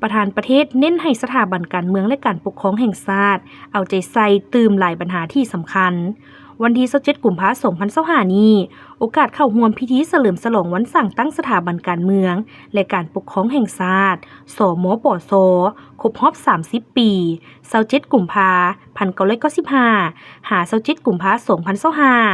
ประธานประเทศเน้นให้สถาบันการเมืองและการปกครองแห่งชาติเอาใจใส่ตื่มหลายปัญหาที่สำคัญวันที่27กุมภาพันธ์2025นี้โอกาสเข้าร่วมพิธีเฉลิมฉลองวันสั่งตั้งสถาบันการเมืองและการปกครองแห่งชาติสมปชครบรอบ30 ปี27กุมภาพันธ์1995หา27กุมภาพันธ์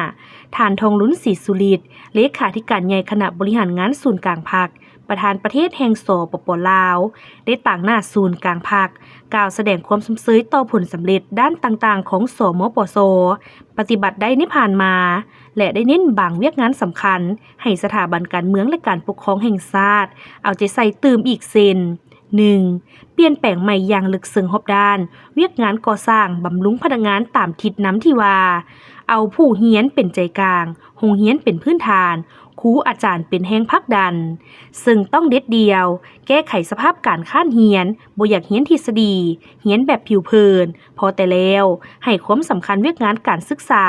2025ท่านทองลุ้นศรีสุริตเลขาธิการใหญ่คณะบริหารงานศูนย์กลางพรรคประธานประเทศแห่งสปป.ลาวได้ต่างหน้าศูนย์กลางพรรคกล่าวแสดงความสมเสยต่อผลสำเร็จด้านต่างๆของสมปชปฏิบัติได้ในผ่านมาและได้เน้นบางเวียกงานสำคัญให้สถาบันการเมืองและการปกครองแห่งชาติเอาใจใส่ตื่มอีกเส้น 1. เปลี่ยนแปลงใหม่อย่างลึกซึ้งรอบด้านเวียกงานก่อสร้างบำรุงพนักงานตามทิศน้ำที่ว่าเอาผู้เฮียนเป็นใจกลางโรงเฮียนเป็นพื้นฐานครูอาจารย์เป็นแห่งพักดันซึ่งต้องเด็ดเดียวแก้ไขสภาพการค้านเฮียนบ่อยากเฮียนทฤษฎีเฮียนแบบผิวเผินพอแต่แล้วให้ความสำคัญเวียกงานการศึกษา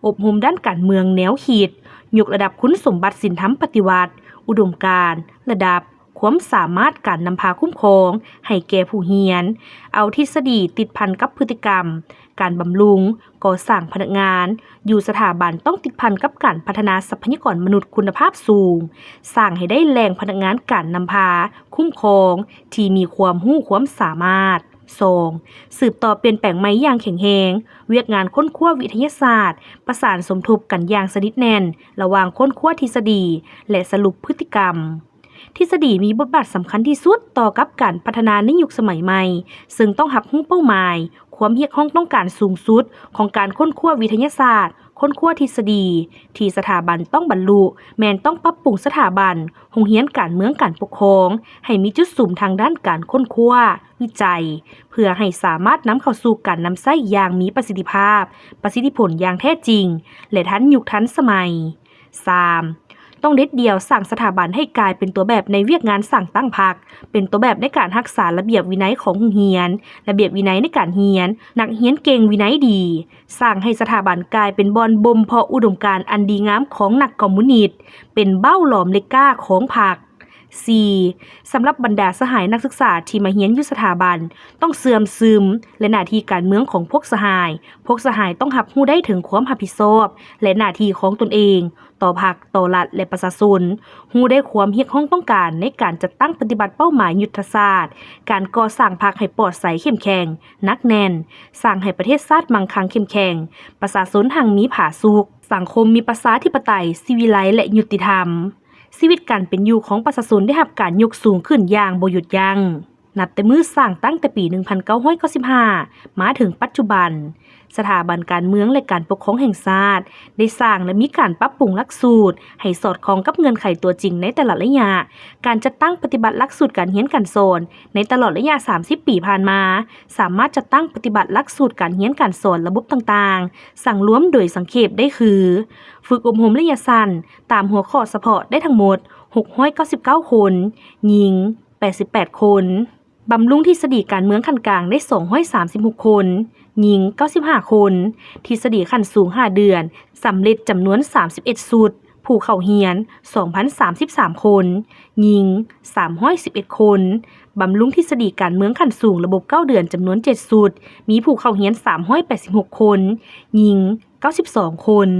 อบรมด้านการเมืองแนวคิดยกระดับคุณสมบัติศีลธรรมปฏิวัติอุดมการณ์ระดับความสามารถการนำพาคุ้มครองให้แก่ผู้เฮียนเอาทฤษฎีติดพันกับพฤติกรรมการบำรุงก่อสร้างพนักงานอยู่สถาบันต้องติดพันกับการพัฒนาทรัพยากรมนุษย์คุณภาพสูงสร้างให้ได้แรงพนักงานการนำพาคุ้มครองที่มีความรู้ความสามารถ 2. สืบต่อเปลี่ยนแปลงใหม่อย่างแข็งแรงเวียกงานค้นคว้าวิทยาศาสตร์ประสานสมทบกันอย่างสนิทแน่นระหว่างค้นคว้าทฤษฎีและสรุปพฤติกรรมทฤษฎีมีบทบาทสำคัญที่สุดต่อกับการพัฒนาในยุคสมัยใหม่ซึ่งต้องรับรู้เป้าหมายความเรียกร้องต้องการสูงสุดของการค้นคว้าวิทยาศาสตร์ค้นคว้าทฤษฎีที่สถาบันต้องบรรลุแม้นต้องปรับปรุงสถาบันโรงเรียนการเมืองการปกครองให้มีจุดสูงทางด้านการค้นคว้าวิจัยเพื่อให้สามารถนำเข้าสู่การนำใช้อย่างมีประสิทธิภาพประสิทธิผลอย่างแท้จริงและทันยุคทันสมัย 3. ต้องเด็ดเดี่ยวสั่งสถาบันให้กลายเป็นตัวแบบในเวียกงานสั่งตั้งพรรคเป็นตัวแบบในการรักษาระเบียบวินัยของโรงเรียนระเบียบวินัยในการเรียนนักเรียนเก่งวินัยดีสร้างให้สถาบันกลายเป็นบอนบ่มเพาะอุดมการณ์อันดีงามของนักคอมมิวนิสต์เป็นเบ้าหลอมเหล็กกล้าของพรรค 4. สำหรับบรรดาสหายนักศึกษาที่มาเรียนอยู่สถาบันต้องเสื่อมซึมและหน้าที่การเมืองของพวกสหายต้องรับรู้ได้ถึงความรับผิดชอบและหน้าที่ของตนเองต่อพรรคต่อรัฐและประชาชนรู้ได้ความเรียกร้องต้องการในการจัดตั้งปฏิบัติเป้าหมายยุทธศาสตร์การก่อสร้างพรรคให้ปลอดใสเข้มแข็งนักแน่นสร้างให้ประเทศชาติมั่งคั่งเข้มแข็งประชาชนหังมีผาสุกสังคมมีประชาธิปไตยสิวิไลซ์และยุติธรรมชีวิตการเป็นอยู่ของประชาชนได้รับการยกสูงขึ้นอย่างบ่หยุดยั้งนับแต่มื้อสร้างตั้งแต่ปี 1995 มาถึงปัจจุบันสถาบันการเมืองและการปกครองแห่งชาติได้สร้างและมีการปรับปรุงหลักสูตรให้สอดคล้องกับเงื่อนไขตัวจริงในแต่ละระยะการจัดตั้งปฏิบัติหลักสูตรการเรียนการสอนในตลอดระยะ 30 ปีผ่านมาสามารถจัดตั้งปฏิบัติหลักสูตรการเรียนการสอนระบบต่างๆสั่งรวมโดยสังเขปได้คือฝึกอบรมระยะสั้นตามหัวข้อเฉพาะได้ทั้งหมด699 คนหญิง88 คนบำรุงทฤษฎีการเมืองขั้นกลางได้236 คนหญิง95 คนทฤษฎีขั้นสูง5 เดือนสำเร็จจำนวน31สุดผู้เข้าเรียน 2,033 คนหญิง311 คนบำรุงทฤษฎีการเมืองขั้นสูงระบบ9 เดือนจำนวน7สุดมีผู้เข้าเรียน386 คนหญิง92 คน